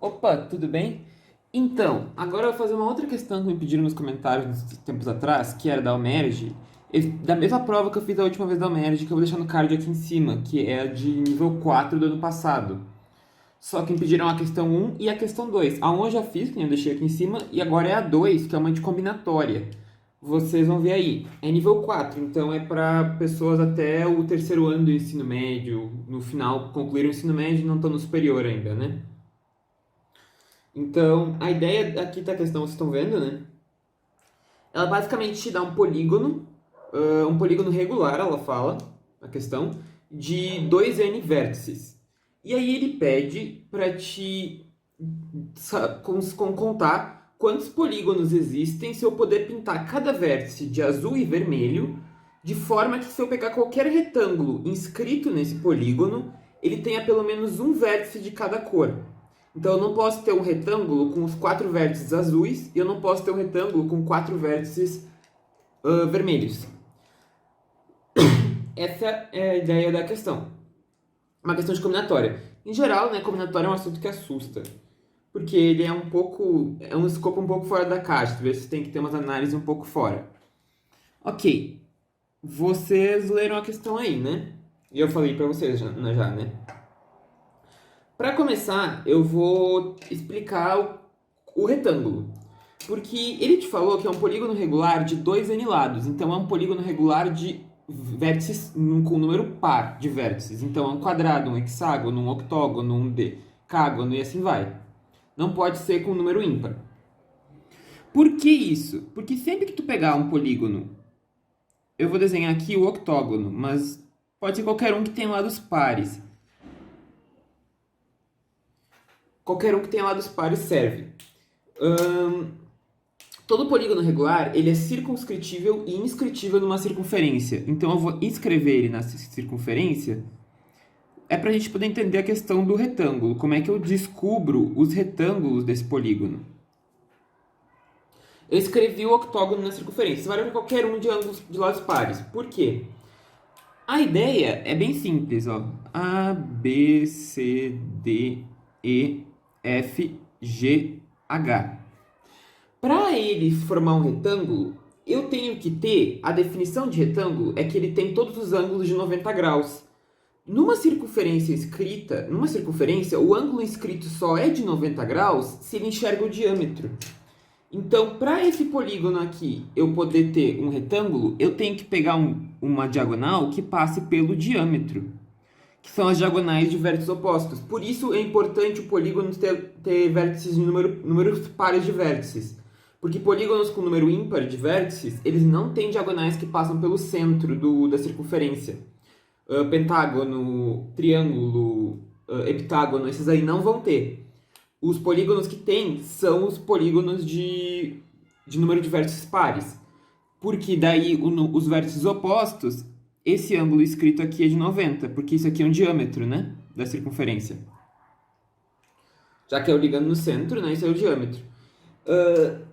Opa, tudo bem? Então, agora eu vou fazer uma outra questão que me pediram nos comentários uns tempos atrás, que era da Almerge, da mesma prova que eu fiz a última vez da Almerge, que eu vou deixar no card aqui em cima, que é a de nível 4 do ano passado. Só que me pediram a questão um e a questão 2. A 1 eu já fiz, que nem eu deixei aqui em cima, e agora é a 2, que é uma de combinatória. Vocês vão ver aí. É nível 4, então é para pessoas até o terceiro ano do ensino médio, no final concluíram o ensino médio e não estão no superior ainda, né? Então, a ideia aqui da questão, vocês estão vendo, né? Ela basicamente te dá um polígono regular, ela fala, a questão, de 2n vértices. E aí ele pede para te contar quantos polígonos existem se eu puder pintar cada vértice de azul e vermelho, de forma que se eu pegar qualquer retângulo inscrito nesse polígono, ele tenha pelo menos um vértice de cada cor. Então eu não posso ter um retângulo com os 4 vértices azuis e eu não posso ter um retângulo com 4 vértices vermelhos. Essa é a ideia da questão. Uma questão de combinatória. Em geral, né, combinatória é um assunto que assusta. Porque ele é um escopo um pouco fora da caixa. Às vezes tem que ter umas análises um pouco fora. Ok. Vocês leram a questão aí, né? E eu falei pra vocês já, né? Para começar, eu vou explicar o retângulo. Porque ele te falou que é um polígono regular de 2n lados. Então é um polígono regular de vértices com número par de vértices. Então é um quadrado, um hexágono, um octógono, um decágono e assim vai. Não pode ser com número ímpar. Por que isso? Porque sempre que tu pegar um polígono, eu vou desenhar aqui o octógono, mas pode ser qualquer um que tenha lados pares. Qualquer um que tenha lados pares serve. Todo polígono regular ele é circunscritível e inscritível numa circunferência. Então eu vou escrever ele na circunferência. É para a gente poder entender a questão do retângulo. Como é que eu descubro os retângulos desse polígono? Eu escrevi o octógono na circunferência. Você vai para qualquer um de ângulos de lados pares. Por quê? A ideia é bem simples. Ó. A, B, C, D, E, F, G, H. Para ele formar um retângulo, eu tenho que ter, a definição de retângulo é que ele tem todos os ângulos de 90 graus. Numa circunferência, o ângulo inscrito só é de 90 graus se ele enxerga o diâmetro. Então, para esse polígono aqui eu poder ter um retângulo, eu tenho que pegar uma diagonal que passe pelo diâmetro, que são as diagonais de vértices opostos. Por isso é importante o polígono ter vértices de números pares de vértices. Porque polígonos com número ímpar de vértices, eles não têm diagonais que passam pelo centro da circunferência. Pentágono, triângulo, heptágono, esses aí não vão ter. Os polígonos que tem são os polígonos de número de vértices pares. Porque daí os vértices opostos, esse ângulo escrito aqui é de 90, porque isso aqui é um diâmetro, né, da circunferência. Já que é o ligando no centro, né, isso é o diâmetro.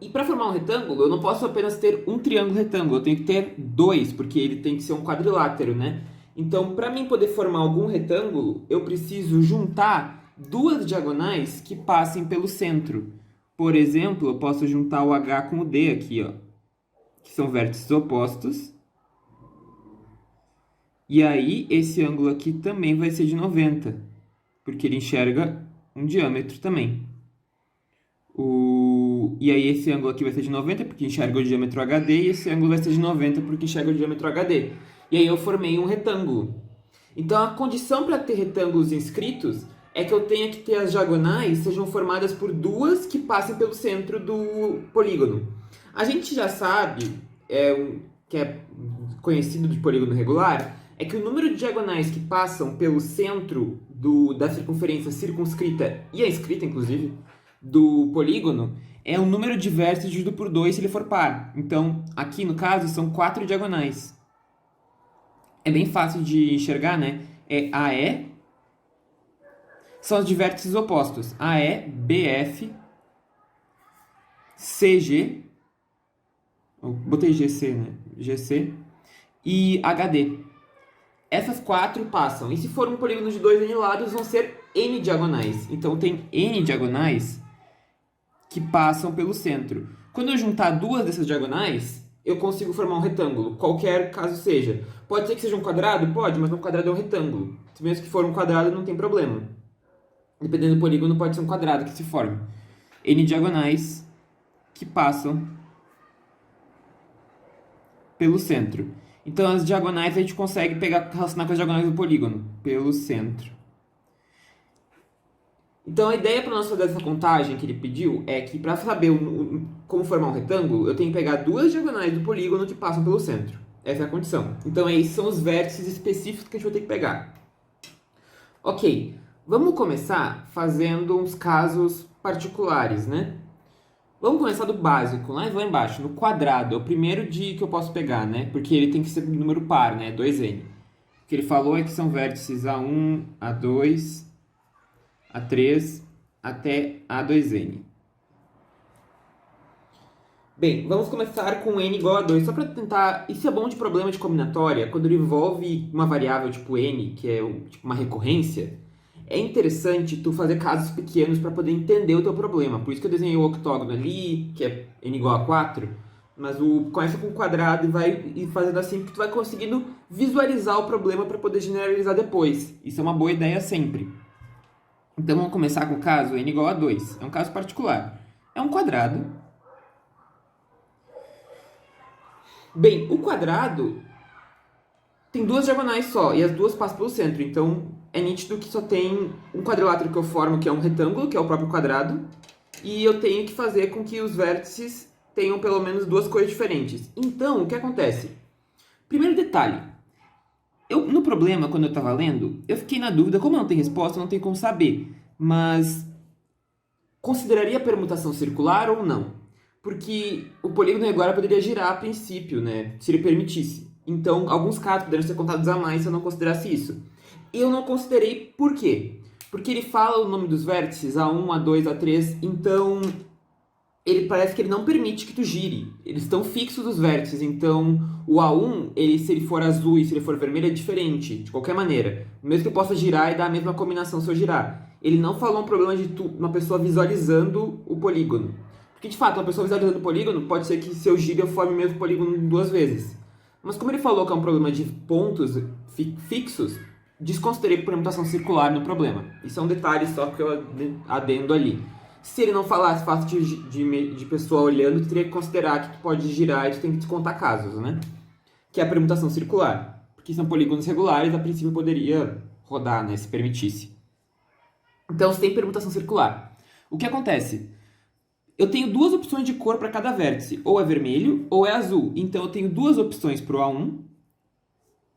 E para formar um retângulo, eu não posso apenas ter um triângulo retângulo, eu tenho que ter dois, porque ele tem que ser um quadrilátero, né? Então, para mim poder formar algum retângulo, eu preciso juntar duas diagonais que passem pelo centro. Por exemplo, eu posso juntar o H com o D aqui, ó, que são vértices opostos. E aí, esse ângulo aqui também vai ser de 90, porque ele enxerga um diâmetro também. E aí esse ângulo aqui vai ser de 90 porque enxerga o diâmetro HD e esse ângulo vai ser de 90 porque enxerga o diâmetro HD. E aí eu formei um retângulo. Então a condição para ter retângulos inscritos é que eu tenha que ter as diagonais sejam formadas por duas que passem pelo centro do polígono. A gente já sabe, que é conhecido de polígono regular, é que o número de diagonais que passam pelo centro da circunferência circunscrita e a inscrita, inclusive, do polígono é o número de vértices dividido por 2 se ele for par. Então, aqui no caso, são 4 diagonais. É bem fácil de enxergar, né? É AE, são os de vértices opostos. AE, BF, CG, eu botei GC, né? GC e HD. Essas 4 passam. E se for um polígono de 2n lados, vão ser N diagonais. Então, tem N diagonais que passam pelo centro. Quando eu juntar duas dessas diagonais, eu consigo formar um retângulo, qualquer caso seja. Pode ser que seja um quadrado? Pode, mas um quadrado é um retângulo. Se mesmo que for um quadrado, não tem problema. Dependendo do polígono, pode ser um quadrado que se forme. N diagonais que passam pelo centro. Então, as diagonais a gente consegue relacionar com as diagonais do polígono, pelo centro. Então, a ideia para nós fazer essa contagem que ele pediu é que, para saber como formar um retângulo, eu tenho que pegar duas diagonais do polígono que passam pelo centro. Essa é a condição. Então, esses são os vértices específicos que a gente vai ter que pegar. Ok, vamos começar fazendo uns casos particulares, né? Vamos começar do básico, lá embaixo, no quadrado. É o primeiro que eu posso pegar, né? Porque ele tem que ser número par, né? 2n. O que ele falou é que são vértices A1, A2, A3 até A2n. Bem, vamos começar com n igual a 2, só para tentar... Isso é bom de problema de combinatória, quando ele envolve uma variável tipo n, que é tipo uma recorrência, é interessante tu fazer casos pequenos para poder entender o teu problema. Por isso que eu desenhei o octógono ali, que é n igual a 4, mas começa com o quadrado e vai fazendo assim, porque tu vai conseguindo visualizar o problema para poder generalizar depois. Isso é uma boa ideia sempre. Então, vamos começar com o caso n igual a 2. É um caso particular. É um quadrado. Bem, o quadrado tem duas diagonais só, e as duas passam pelo centro. Então, é nítido que só tem um quadrilátero que eu formo, que é um retângulo, que é o próprio quadrado. E eu tenho que fazer com que os vértices tenham pelo menos duas cores diferentes. Então, o que acontece? Primeiro detalhe. No problema, quando eu estava lendo, eu fiquei na dúvida, como não tem resposta, não tem como saber. Mas consideraria a permutação circular ou não? Porque o polígono agora poderia girar a princípio, né? Se ele permitisse. Então, alguns casos poderiam ser contados a mais se eu não considerasse isso. Eu não considerei por quê? Porque ele fala o nome dos vértices, A1, A2, A3, então ele parece que ele não permite que tu gire. Eles estão fixos os vértices, então o A1, se ele for azul e se ele for vermelho, é diferente, de qualquer maneira. Mesmo que eu possa girar e dar a mesma combinação se eu girar. Ele não falou um problema de uma pessoa visualizando o polígono. Porque, de fato, uma pessoa visualizando o polígono, pode ser que se eu gire eu forme o mesmo polígono duas vezes. Mas como ele falou que é um problema de pontos fixos, desconsiderei permutação circular no problema. Isso é um detalhe só que eu adendo ali. Se ele não falasse fácil de pessoa olhando, tu teria que considerar que tu pode girar e tu tem que descontar casos, né? Que é a permutação circular. Porque são polígonos regulares, a princípio poderia rodar, né? Se permitisse. Então, se tem permutação circular. O que acontece? Eu tenho duas opções de cor para cada vértice. Ou é vermelho, ou é azul. Então, eu tenho duas opções para o A1.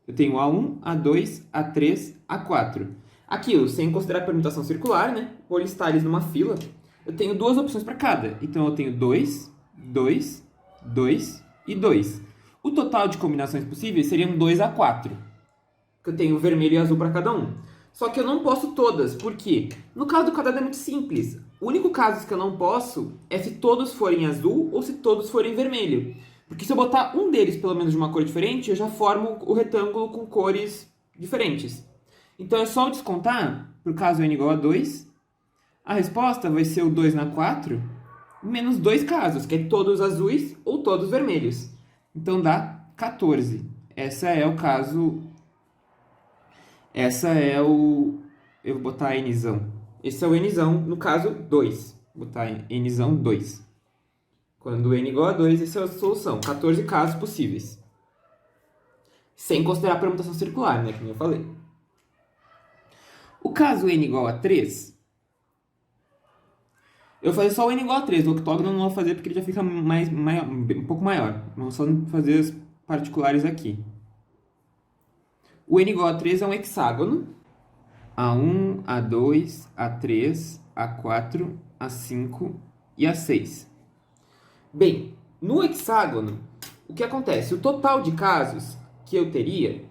Eu tenho A1, A2, A3, A4. Aquilo, sem considerar a permutação circular, né? Vou listar eles numa fila. Eu tenho duas opções para cada. Então, eu tenho 2, 2, 2 e 2. O total de combinações possíveis seriam 2 a 4. Porque eu tenho vermelho e azul para cada um. Só que eu não posso todas. Por quê? No caso do quadrado é muito simples. O único caso que eu não posso é se todos forem azul ou se todos forem vermelho. Porque se eu botar um deles pelo menos de uma cor diferente, eu já formo o retângulo com cores diferentes. Então é só eu descontar, por caso n igual a 2, a resposta vai ser o 2 na 4, menos dois casos, que é todos azuis ou todos vermelhos. Então dá 14. Essa é o caso... Eu vou botar nzão. Esse é o nzão, no caso 2. Vou botar nzão 2. Quando n igual a 2, essa é a solução. 14 casos possíveis. Sem considerar a permutação circular, né? Como eu falei. O caso n igual a 3, eu vou fazer só o n igual a 3. O octógono eu não vou fazer porque ele já fica um pouco maior. Vamos só fazer as particulares aqui. O n igual a 3 é um hexágono. A1, A2, A3, A4, A5 e A6. Bem, no hexágono, o que acontece? O total de casos que eu teria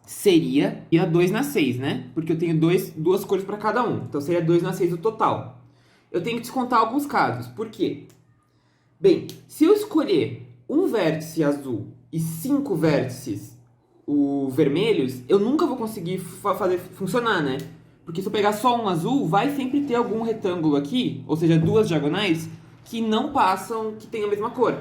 seria 2 na 6, né? Porque eu tenho duas cores para cada um. Então, seria 2 na 6 o total. Eu tenho que descontar alguns casos. Por quê? Bem, se eu escolher um vértice azul e 5 vértices vermelhos, eu nunca vou conseguir fazer funcionar, né? Porque se eu pegar só um azul, vai sempre ter algum retângulo aqui, ou seja, duas diagonais, que não passam, que tem a mesma cor.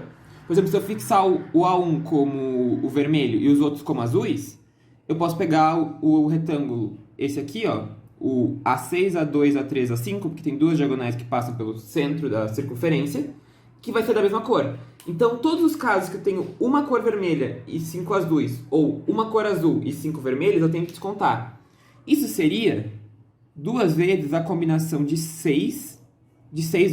Por exemplo, se eu fixar o A1 como o vermelho e os outros como azuis, eu posso pegar o retângulo, esse aqui, ó, o A6, A2, A3, A5, porque tem duas diagonais que passam pelo centro da circunferência, que vai ser da mesma cor. Então, todos os casos que eu tenho uma cor vermelha e 5 azuis, ou uma cor azul e 5 vermelhos, eu tenho que descontar. Isso seria duas vezes a combinação de 6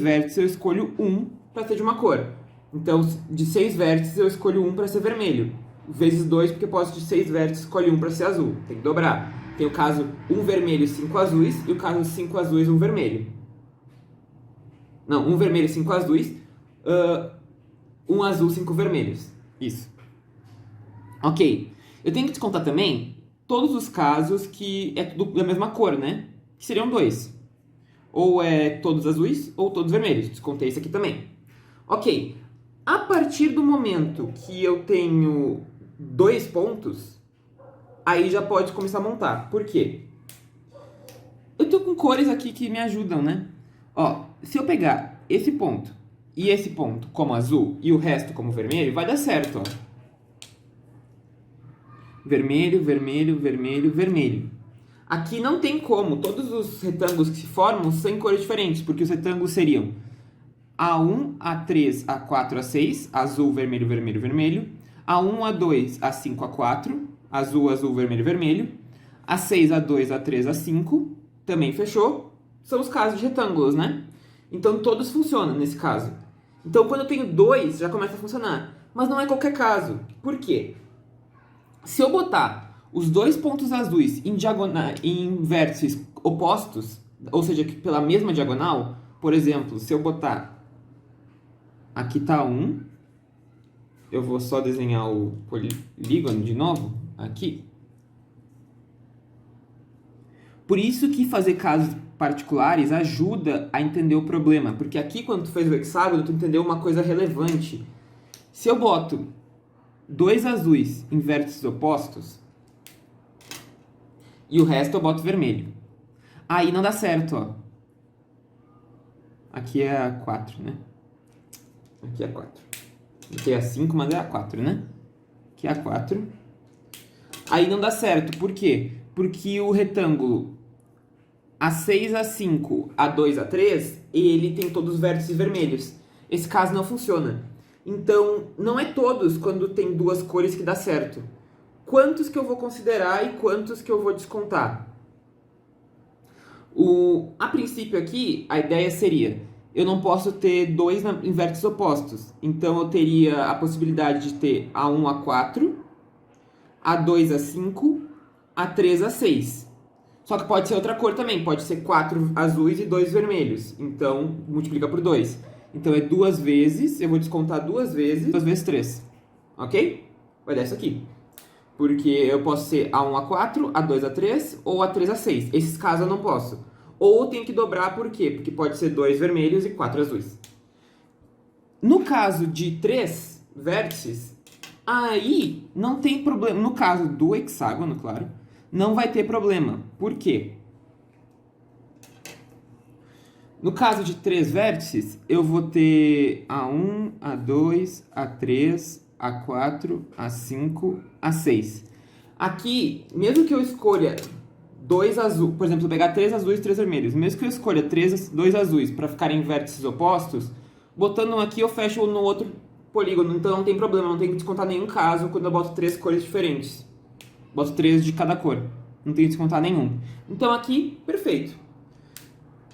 vértices, eu escolho um para ser de uma cor. Então, de 6 vértices, eu escolho um para ser vermelho. Vezes 2, porque posso de 6 vértices escolher um para ser azul. Tem que dobrar. Tem o caso 1 vermelho e 5 azuis, e o caso 5 azuis e 1 vermelho. Não, 1 vermelho e 5 azuis, 1 azul, 5 vermelhos. Isso. Ok. Eu tenho que descontar também todos os casos que é tudo da mesma cor, né? Que seriam 2. Ou é todos azuis ou todos vermelhos. Descontei isso aqui também. Ok. A partir do momento que eu tenho 2 pontos, aí já pode começar a montar. Por quê? Eu tô com cores aqui que me ajudam, né? Ó, se eu pegar esse ponto e esse ponto como azul e o resto como vermelho, vai dar certo, ó. Vermelho, vermelho, vermelho, vermelho. Aqui não tem como. Todos os retângulos que se formam são em cores diferentes, porque os retângulos seriam A1, A3, A4, A6, azul, vermelho, vermelho, vermelho. A1, A2, A5, A4, azul, azul, vermelho, vermelho. A6, A2, A3, A5, também fechou. São os casos de retângulos, né? Então todos funcionam nesse caso. Então quando eu tenho 2, já começa a funcionar. Mas não é qualquer caso. Por quê? Se eu botar os 2 pontos azuis em vértices opostos, ou seja, pela mesma diagonal, por exemplo, se eu botar aqui tá 1, eu vou só desenhar o polígono de novo, aqui. Por isso que fazer casos particulares ajuda a entender o problema, porque aqui quando tu fez o hexágono, tu entendeu uma coisa relevante. Se eu boto 2 azuis em vértices opostos e o resto eu boto vermelho, aí não dá certo, ó. Aqui é a 4, né? Aqui é a 4. Aqui é a 5, mas é a 4, né? Aqui é a 4. Aí não dá certo, por quê? Porque o retângulo A6, A5, A2, A3, ele tem todos os vértices vermelhos. Esse caso não funciona. Então, não é todos quando tem duas cores que dá certo. Quantos que eu vou considerar e quantos que eu vou descontar? A princípio aqui, a ideia seria, eu não posso ter 2 em vértices opostos. Então, eu teria a possibilidade de ter A1, A4, A2, A5, A3, A6. Só que pode ser outra cor também, pode ser 4 azuis e 2 vermelhos. Então, multiplica por 2. Então, é 2 vezes, eu vou descontar 2 vezes 3. Ok? Vai dar isso aqui. Porque eu posso ser A1, A4, A2, A3 ou A3, A6. Esses casos eu não posso. Ou eu tenho que dobrar, por quê? Porque pode ser 2 vermelhos e 4 azuis. No caso de 3 vértices, aí não tem problema. No caso do hexágono, claro, não vai ter problema. Por quê? No caso de 3 vértices, eu vou ter A1, A2, A3, A4, A5, A6. Aqui, mesmo que eu escolha 2 azuis, por exemplo, eu pegar 3 azuis e 3 vermelhos, mesmo que eu escolha 2 azuis para ficarem em vértices opostos, botando um aqui eu fecho no outro polígono, então não tem problema, não tem que descontar nenhum caso quando eu boto 3 cores diferentes. Boto 3 de cada cor, não tem que descontar nenhum. Então aqui, perfeito.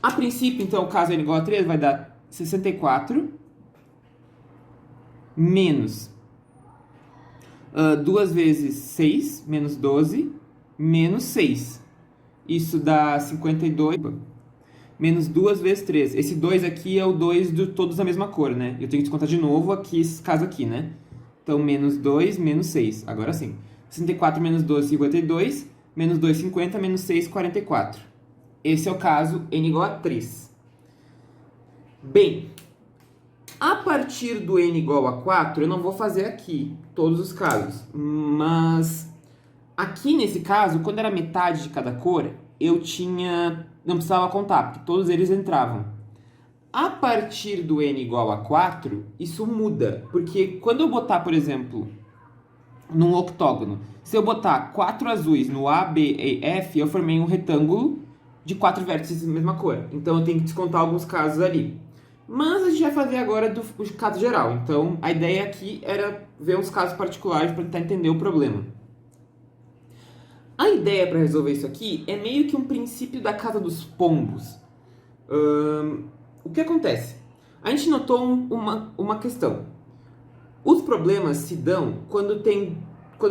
A princípio, então, o caso n igual a 3 vai dar 64 menos 2 vezes 6, menos 12, menos 6. Isso dá 52, menos 2 vezes 3. Esse 2 aqui é o 2 de todos da mesma cor, né? Eu tenho que descontar de novo aqui, esse caso aqui, né? Então, menos 2, menos 6. Agora sim. 64 menos 12, 52. Menos 2, 50. Menos 6, 44. Esse é o caso n igual a 3. Bem, a partir do n igual a 4, eu não vou fazer aqui todos os casos. Mas aqui nesse caso, quando era metade de cada cor, não precisava contar, porque todos eles entravam. A partir do n igual a 4, isso muda, porque quando eu botar, por exemplo, num octógono, se eu botar 4 azuis no A, B e F, eu formei um retângulo de 4 vértices da mesma cor. Então eu tenho que descontar alguns casos ali. Mas a gente vai fazer agora do caso geral. Então a ideia aqui era ver uns casos particulares para tentar entender o problema. A ideia para resolver isso aqui é meio que um princípio da casa dos pombos. O que acontece? A gente notou uma questão. Os problemas se dão quando eu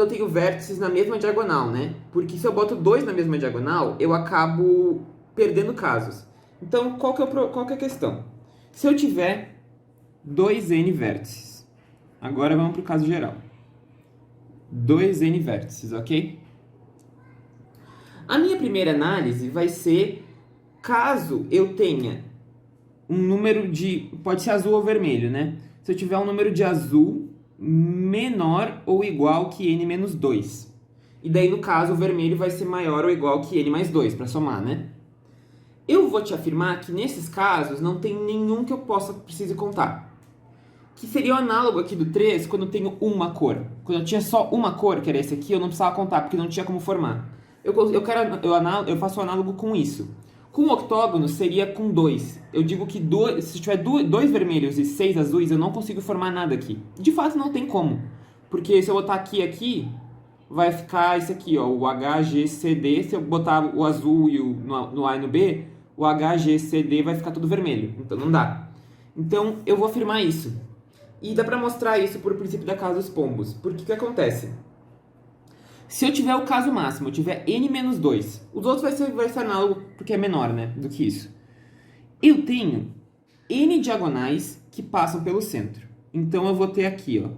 tenho vértices na mesma diagonal, né? Porque se eu boto 2 na mesma diagonal, eu acabo perdendo casos. Então, qual que é a questão? Se eu tiver 2n vértices, agora vamos para o caso geral. 2n vértices, ok? A minha primeira análise vai ser caso eu tenha um número de... pode ser azul ou vermelho, né? Se eu tiver um número de azul menor ou igual que n menos 2. E daí, no caso, o vermelho vai ser maior ou igual que n mais 2, para somar, né? Eu vou te afirmar que nesses casos não tem nenhum que eu precise contar. Que seria o análogo aqui do 3 quando eu tenho uma cor. Quando eu tinha só uma cor, que era esse aqui, eu não precisava contar, porque não tinha como formar. Eu faço o análogo com isso. Com o octógono seria com 2. Eu digo que se tiver 2 vermelhos e 6 azuis, eu não consigo formar nada aqui. De fato, não tem como. Porque se eu botar aqui, vai ficar esse aqui, ó, o HGCD. Se eu botar o azul no A e no B, o HGCD vai ficar tudo vermelho. Então não dá. Então eu vou afirmar isso. E dá pra mostrar isso por princípio da casa dos pombos. Porque o que acontece? Se eu tiver o caso máximo, eu tiver n menos 2, os outros vai ser análogo porque é menor, né, do que isso. Eu tenho n diagonais que passam pelo centro. Então eu vou ter aqui, ó,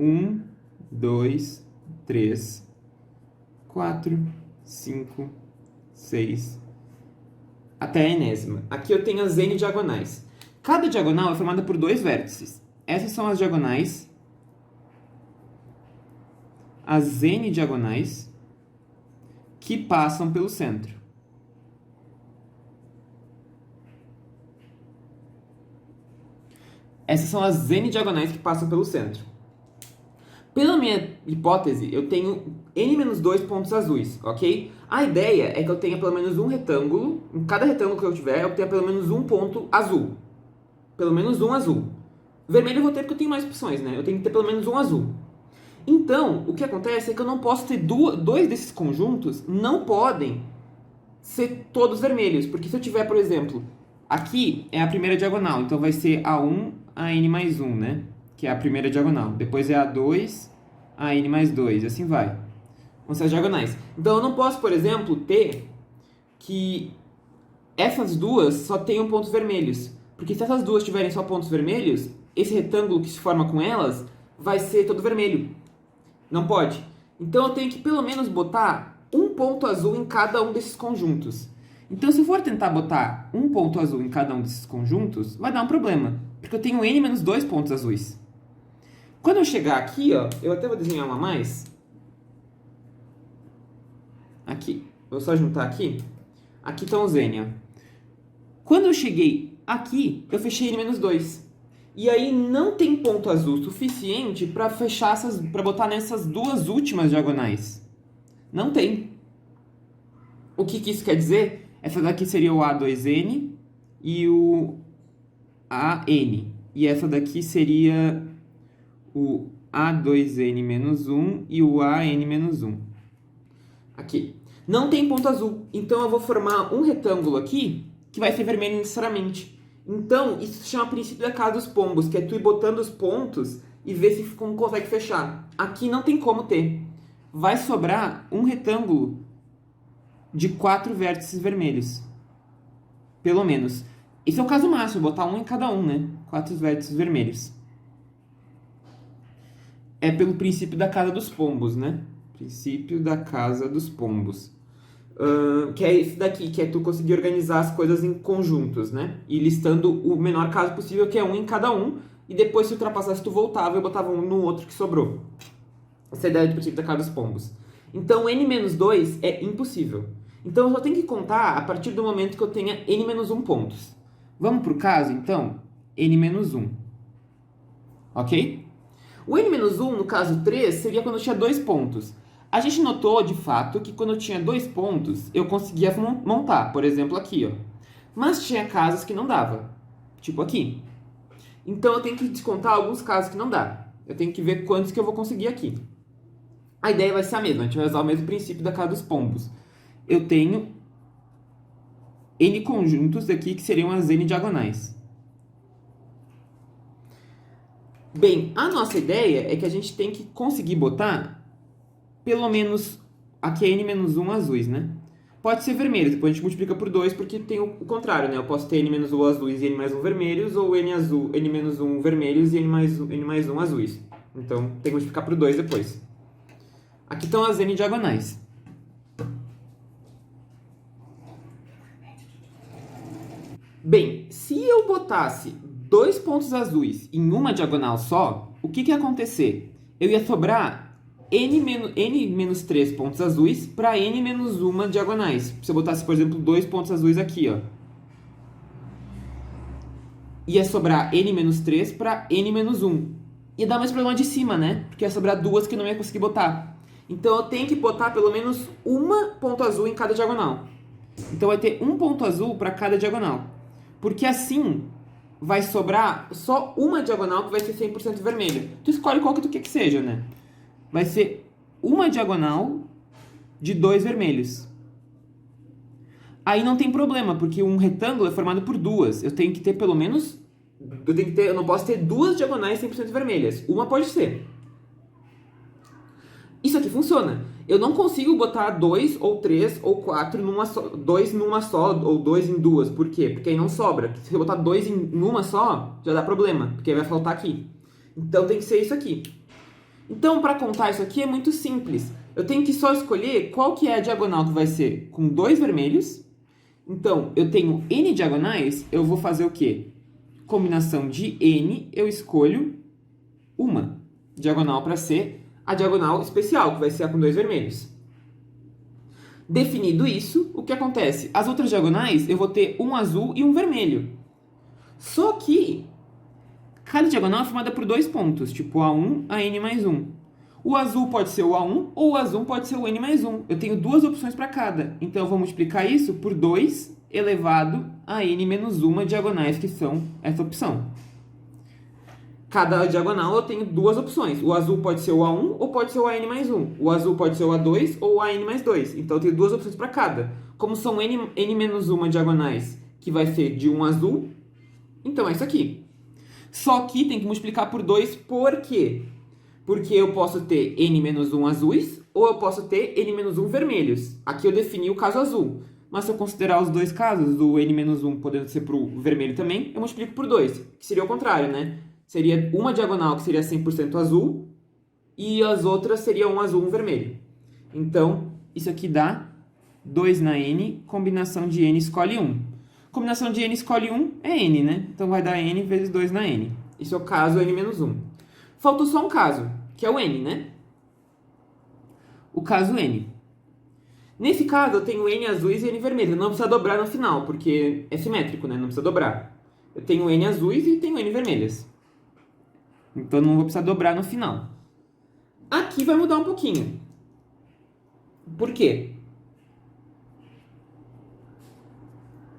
1, 2, 3, 4, 5, 6, até a enésima. Aqui eu tenho as n diagonais. Cada diagonal é formada por 2 vértices. Essas são as diagonais, as n diagonais que passam pelo centro. Essas são as n diagonais que passam pelo centro. Pela minha hipótese, eu tenho n menos 2 pontos azuis, ok? A ideia é que eu tenha pelo menos um retângulo, em cada retângulo que eu tiver, eu tenha pelo menos um ponto azul. Pelo menos um azul. Vermelho eu vou ter porque eu tenho mais opções, né? Eu tenho que ter pelo menos um azul. Então, o que acontece é que eu não posso ter dois desses conjuntos, não podem ser todos vermelhos. Porque se eu tiver, por exemplo, aqui é a primeira diagonal, então vai ser A1, a n mais 1, né? Que é a primeira diagonal. Depois é A2, a n mais 2, e assim vai. Vão ser as diagonais. Então, eu não posso, por exemplo, ter que essas duas só tenham pontos vermelhos. Porque se essas duas tiverem só pontos vermelhos, esse retângulo que se forma com elas vai ser todo vermelho. Não pode. Então eu tenho que pelo menos botar um ponto azul em cada um desses conjuntos. Então se eu for tentar botar um ponto azul em cada um desses conjuntos, vai dar um problema. Porque eu tenho n menos 2 pontos azuis. Quando eu chegar aqui, ó, eu até vou desenhar uma a mais. Aqui. Vou só juntar aqui. Aqui estão os n, ó. Quando eu cheguei aqui, eu fechei n menos 2. E aí não tem ponto azul suficiente para fechar para botar nessas duas últimas diagonais. Não tem. O que isso quer dizer? Essa daqui seria o A2N e o AN. E essa daqui seria o A2N menos 1 e o AN menos 1. Aqui. Não tem ponto azul. Então eu vou formar um retângulo aqui que vai ser vermelho necessariamente. Então, isso se chama princípio da casa dos pombos, que é tu ir botando os pontos e ver se consegue fechar. Aqui não tem como ter. Vai sobrar um retângulo de 4 vértices vermelhos. Pelo menos. Esse é o caso máximo, botar um em cada um, né? 4 vértices vermelhos. É pelo princípio da casa dos pombos, né? Princípio da casa dos pombos. Que é esse daqui, que é tu conseguir organizar as coisas em conjuntos, né? E listando o menor caso possível, que é um em cada um, e depois se ultrapassasse tu voltava e botava um no outro que sobrou. Essa é a ideia do princípio da casa dos pombos. Então, n menos 2 é impossível. Então, eu só tenho que contar a partir do momento que eu tenha n-1 pontos. Vamos para o caso, então? n-1. Ok? O n-1, no caso 3, seria quando eu tinha 2 pontos. A gente notou, de fato, que quando eu tinha 2 pontos, eu conseguia montar, por exemplo, aqui, ó. Mas tinha casos que não dava, tipo aqui. Então, eu tenho que descontar alguns casos que não dá. Eu tenho que ver quantos que eu vou conseguir aqui. A ideia vai ser a mesma, a gente vai usar o mesmo princípio da casa dos pombos. Eu tenho n conjuntos aqui, que seriam as n diagonais. Bem, a nossa ideia é que a gente tem que conseguir botar pelo menos, aqui é n-1 azuis, né? Pode ser vermelhos, depois a gente multiplica por 2 porque tem o contrário, né? Eu posso ter n-1 azuis e n+1 vermelhos, ou n-1 vermelhos e n+1 azuis. Então, tem que multiplicar por 2 depois. Aqui estão as n diagonais. Bem, se eu botasse 2 pontos azuis em uma diagonal só, o que ia acontecer? Eu ia sobrar n-3 pontos azuis para n-1 diagonais. Se eu botasse, por exemplo, 2 pontos azuis aqui, ó. Ia sobrar n-3 para n-1. Ia dar mais problema de cima, né? Porque ia sobrar 2 que eu não ia conseguir botar. Então, eu tenho que botar pelo menos uma ponto azul em cada diagonal. Então, vai ter um ponto azul para cada diagonal. Porque assim, vai sobrar só uma diagonal que vai ser 100% vermelha. Tu escolhe qual que tu quer que seja, né? Vai ser uma diagonal de 2 vermelhos. Aí não tem problema, porque um retângulo é formado por duas. Eu tenho que ter pelo menos... Eu não posso ter duas diagonais 100% vermelhas. Uma pode ser. Isso aqui funciona. Eu não consigo botar 2 ou 3 ou 4 numa só, 2 numa só ou 2 em duas. Por quê? Porque aí não sobra. Se eu botar 2 em uma só, já dá problema, porque aí vai faltar aqui. Então tem que ser isso aqui. Então, para contar isso aqui é muito simples. Eu tenho que só escolher qual que é a diagonal que vai ser com 2 vermelhos. Então, eu tenho n diagonais, eu vou fazer o quê? Combinação de n, eu escolho uma diagonal para ser a diagonal especial, que vai ser a com 2 vermelhos. Definido isso, o que acontece? As outras diagonais, eu vou ter um azul e um vermelho. Só que cada diagonal é formada por 2 pontos, tipo A1 a n+1. O azul pode ser o A1 ou o azul pode ser o n+1. Eu tenho duas opções para cada. Então, eu vou multiplicar isso por 2 elevado a n-1 diagonais, que são essa opção. Cada diagonal eu tenho duas opções. O azul pode ser o A1 ou pode ser o AN+1. O azul pode ser o A2 ou o AN+2. Então, eu tenho duas opções para cada. Como são n-1 diagonais, que vai ser de um azul, então é isso aqui. Só que tem que multiplicar por 2, por quê? Porque eu posso ter n-1 azuis ou eu posso ter n-1 vermelhos. Aqui eu defini o caso azul. Mas se eu considerar os dois casos, do n-1 podendo ser para o vermelho também, eu multiplico por 2, que seria o contrário, né? Seria uma diagonal que seria 100% azul e as outras seriam um azul e um vermelho. Então, isso aqui dá 2 na n, combinação de n escolhe 1. Combinação de n escolhe 1 é n, né? Então, vai dar n vezes 2 na n. Isso é o caso n-1. Faltou só um caso, que é o n, né? O caso n. Nesse caso, eu tenho n azuis e n vermelhos. Não precisa dobrar no final, porque é simétrico, né? Não precisa dobrar. Eu tenho n azuis e tenho n vermelhas. Então, não vou precisar dobrar no final. Aqui vai mudar um pouquinho. Por quê?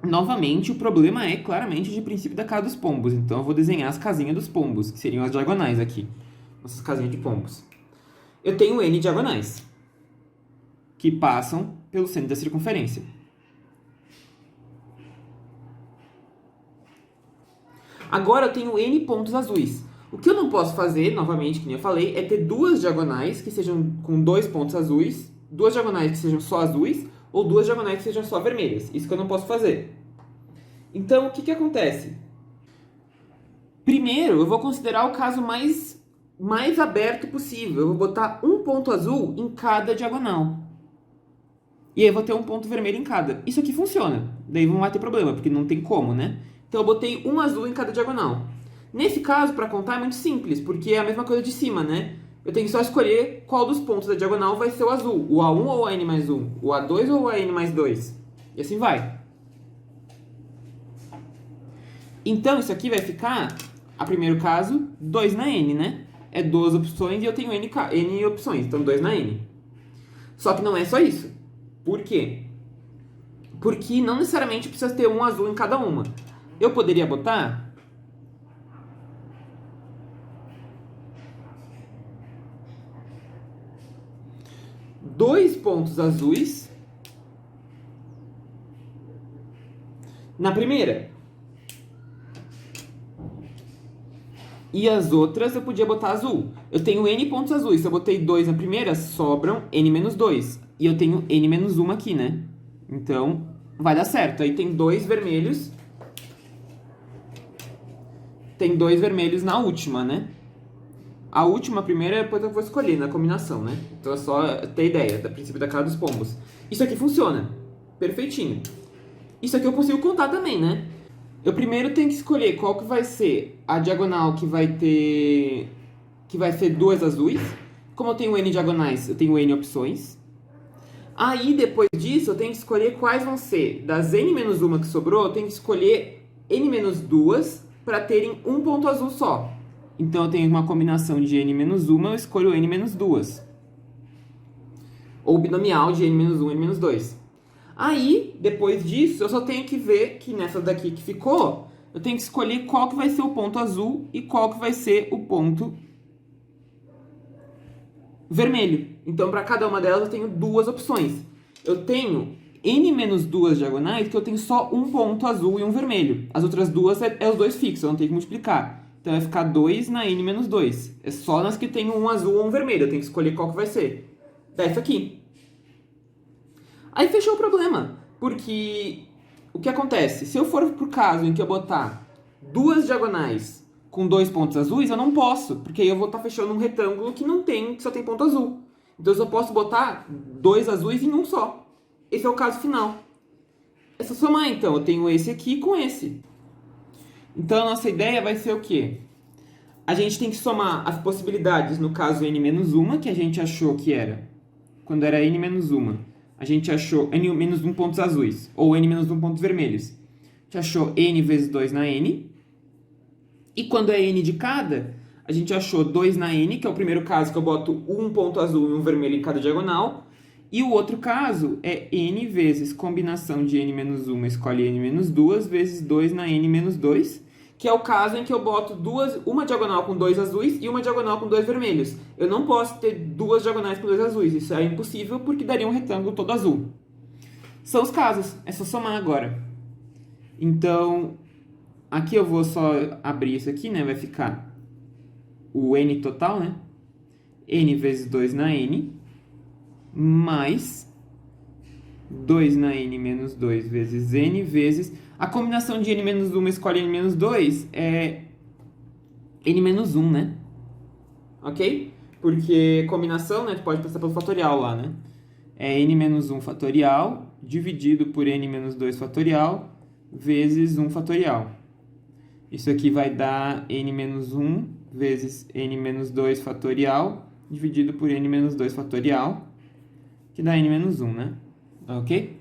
Novamente, o problema é claramente de princípio da casa dos pombos. Então, eu vou desenhar as casinhas dos pombos, que seriam as diagonais aqui. Essas casinhas de pombos. Eu tenho n diagonais, que passam pelo centro da circunferência. Agora, eu tenho n pontos azuis. O que eu não posso fazer, novamente, que nem eu falei, é ter duas diagonais que sejam com 2 pontos azuis, duas diagonais que sejam só azuis, ou duas diagonais que sejam só vermelhas. Isso que eu não posso fazer. Então, o que acontece? Primeiro, eu vou considerar o caso mais aberto possível. Eu vou botar um ponto azul em cada diagonal. E aí eu vou ter um ponto vermelho em cada. Isso aqui funciona. Daí não vai ter problema, porque não tem como, né? Então, eu botei um azul em cada diagonal. Nesse caso, para contar, é muito simples, porque é a mesma coisa de cima, né? Eu tenho que só escolher qual dos pontos da diagonal vai ser o azul. O A1 ou o AN mais 1? O A2 ou o AN mais 2? E assim vai. Então, isso aqui vai ficar, a primeiro caso, 2 na N, né? É 2 opções e eu tenho N opções, então 2 na N. Só que não é só isso. Por quê? Porque não necessariamente precisa ter um azul em cada uma. Eu poderia botar 2 pontos azuis na primeira. E as outras eu podia botar azul. Eu tenho N pontos azuis. Se eu botei 2 na primeira, sobram N menos 2. E eu tenho N menos 1 aqui, né? Então, vai dar certo. Aí tem 2 vermelhos. Tem 2 vermelhos na última, né? A última, a primeira, depois eu vou escolher na combinação, né? Então é só ter ideia do princípio da casa dos pombos. Isso aqui funciona. Perfeitinho. Isso aqui eu consigo contar também, né? Eu primeiro tenho que escolher qual que vai ser a diagonal que vai ter... que vai ser 2 azuis. Como eu tenho N diagonais, eu tenho N opções. Aí, depois disso, eu tenho que escolher quais vão ser. Das N menos 1 que sobrou, eu tenho que escolher N menos 2 para terem um ponto azul só. Então, eu tenho uma combinação de N menos 1, eu escolho N menos 2. Ou binomial de N menos 1 e N menos 2. Aí, depois disso, eu só tenho que ver que nessa daqui que ficou, eu tenho que escolher qual que vai ser o ponto azul e qual que vai ser o ponto vermelho. Então, para cada uma delas, eu tenho 2 opções. Eu tenho N menos 2 diagonais, que eu tenho só um ponto azul e um vermelho. As outras duas é os dois fixos, eu não tenho que multiplicar. Então, vai ficar 2 na N menos 2. É só nas que tem um azul ou um vermelho. Eu tenho que escolher qual que vai ser. Dessa aqui. Aí fechou o problema, porque o que acontece? Se eu for pro caso em que eu botar 2 diagonais com 2 pontos azuis, eu não posso, porque aí eu vou estar fechando um retângulo que só tem ponto azul. Então eu só posso botar 2 azuis em um só. Esse é o caso final. É só somar então, eu tenho esse aqui com esse. Então a nossa ideia vai ser o quê? A gente tem que somar as possibilidades no caso n menos 1, que a gente achou que era, quando era n menos 1. A gente achou n menos 1 pontos azuis, ou n menos 1 pontos vermelhos. A gente achou n vezes 2 na n. E quando é n de cada, a gente achou 2 na n, que é o primeiro caso que eu boto um ponto azul e um vermelho em cada diagonal. E o outro caso é n vezes combinação de n menos 1, escolhe n menos 2, vezes 2 na n menos 2. Que é o caso em que eu boto uma diagonal com 2 azuis e uma diagonal com 2 vermelhos. Eu não posso ter 2 diagonais com 2 azuis. Isso é impossível porque daria um retângulo todo azul. São os casos. É só somar agora. Então, aqui eu vou só abrir isso aqui, né? Vai ficar o n total, né? N vezes 2 na n, mais 2 na n menos 2 vezes n vezes... A combinação de n menos 1 escolhe n menos 2 é n menos 1, né? Ok? Porque combinação, né? Tu pode passar pelo fatorial lá, né? É n menos 1 fatorial dividido por n menos 2 fatorial vezes 1 fatorial. Isso aqui vai dar n menos 1 vezes n menos 2 fatorial dividido por n menos 2 fatorial, que dá n menos 1, né? Ok?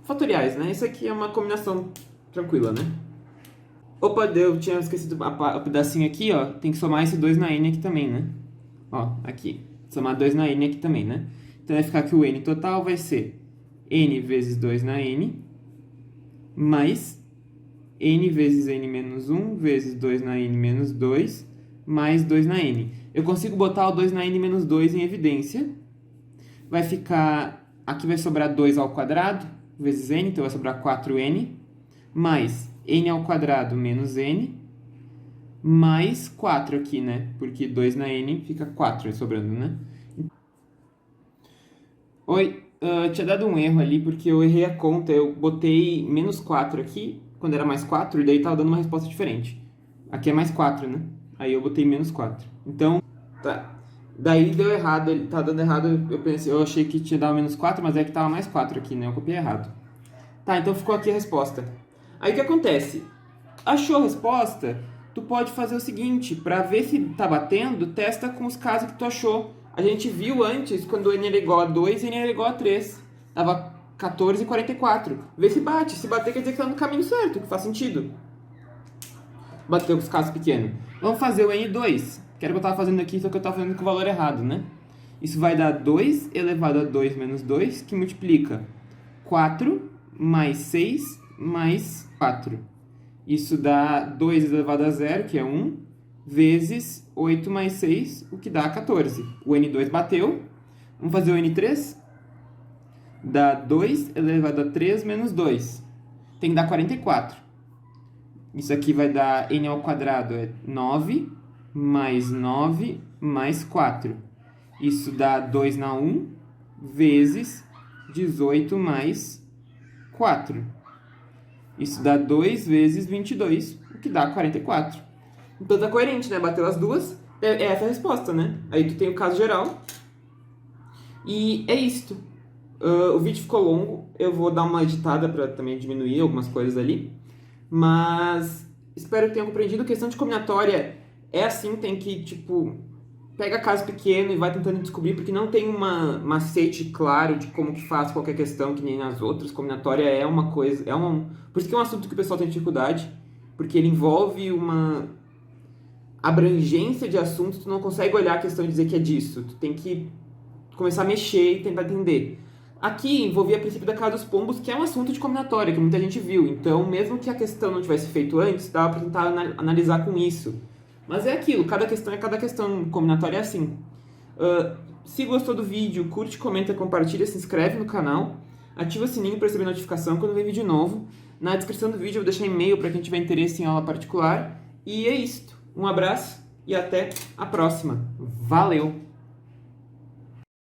Fatoriais, né? Isso aqui é uma combinação tranquila, né? Opa, eu tinha esquecido o pedacinho aqui, ó. Tem que somar esse 2 na n aqui também, né? Ó, aqui. Somar 2 na n aqui também, né? Então vai ficar que o n total vai ser n vezes 2 na n mais n vezes n menos 1 vezes 2 na n menos 2 mais 2 na n. Eu consigo botar o 2 na n menos 2 em evidência. Vai ficar... Aqui vai sobrar 2 ao quadrado vezes n, então vai sobrar 4n, mais n ao quadrado menos n, mais 4 aqui, né? Porque 2 na n fica 4 sobrando, né? Oi, tinha dado um erro ali, porque eu errei a conta. Eu botei menos 4 aqui, quando era mais 4, e daí tava dando uma resposta diferente. Aqui é mais 4, né? Aí eu botei menos 4. Então, tá. Daí deu errado, ele tá dando errado, eu achei que tinha dado menos 4, mas é que tava mais 4 aqui, né? Eu copiei errado. Tá, então ficou aqui a resposta. Aí o que acontece? Achou a resposta, tu pode fazer o seguinte, para ver se tá batendo, testa com os casos que tu achou. A gente viu antes, quando o n era igual a 2 e n era igual a 3. Dava 14 e 44. Vê se bate. Se bater, quer dizer que tá no caminho certo, que faz sentido. Bateu com os casos pequenos. Vamos fazer o N2, que era o que eu estava fazendo aqui, só que eu estava fazendo com o valor errado, né? Isso vai dar 2 elevado a 2 menos 2, que multiplica 4 mais 6 mais 4. Isso dá 2 elevado a 0, que é 1, vezes 8 mais 6, o que dá 14. O N2 bateu. Vamos fazer o N3? Dá 2 elevado a 3 menos 2. Tem que dar 44. Isso aqui vai dar n ao quadrado, é 9, mais 9, mais 4. Isso dá 2 na 1, vezes 18 mais 4. Isso dá 2 vezes 22, o que dá 44. Então tá coerente, né? Bateu as duas, é essa a resposta, né? Aí tu tem o caso geral. E é isto. O vídeo ficou longo, eu vou dar uma editada para também diminuir algumas coisas ali. Mas espero que tenham compreendido. A questão de combinatória é assim, tem que, tipo, pega caso pequeno e vai tentando descobrir, porque não tem um macete claro de como que faz qualquer questão, que nem nas outras. Combinatória é uma coisa, por isso que é um assunto que o pessoal tem dificuldade, porque ele envolve uma abrangência de assuntos, tu não consegue olhar a questão e dizer que é disso, tu tem que começar a mexer e tentar entender. Aqui envolvia o princípio da casa dos pombos, que é um assunto de combinatória, que muita gente viu. Então, mesmo que a questão não tivesse feito antes, dava para tentar analisar com isso. Mas é aquilo, cada questão é cada questão, combinatória é assim. Se gostou do vídeo, curte, comenta, compartilha, se inscreve no canal, ativa o sininho para receber notificação quando vem vídeo novo. Na descrição do vídeo eu vou deixar e-mail para quem tiver interesse em aula particular. E é isto. Um abraço e até a próxima. Valeu!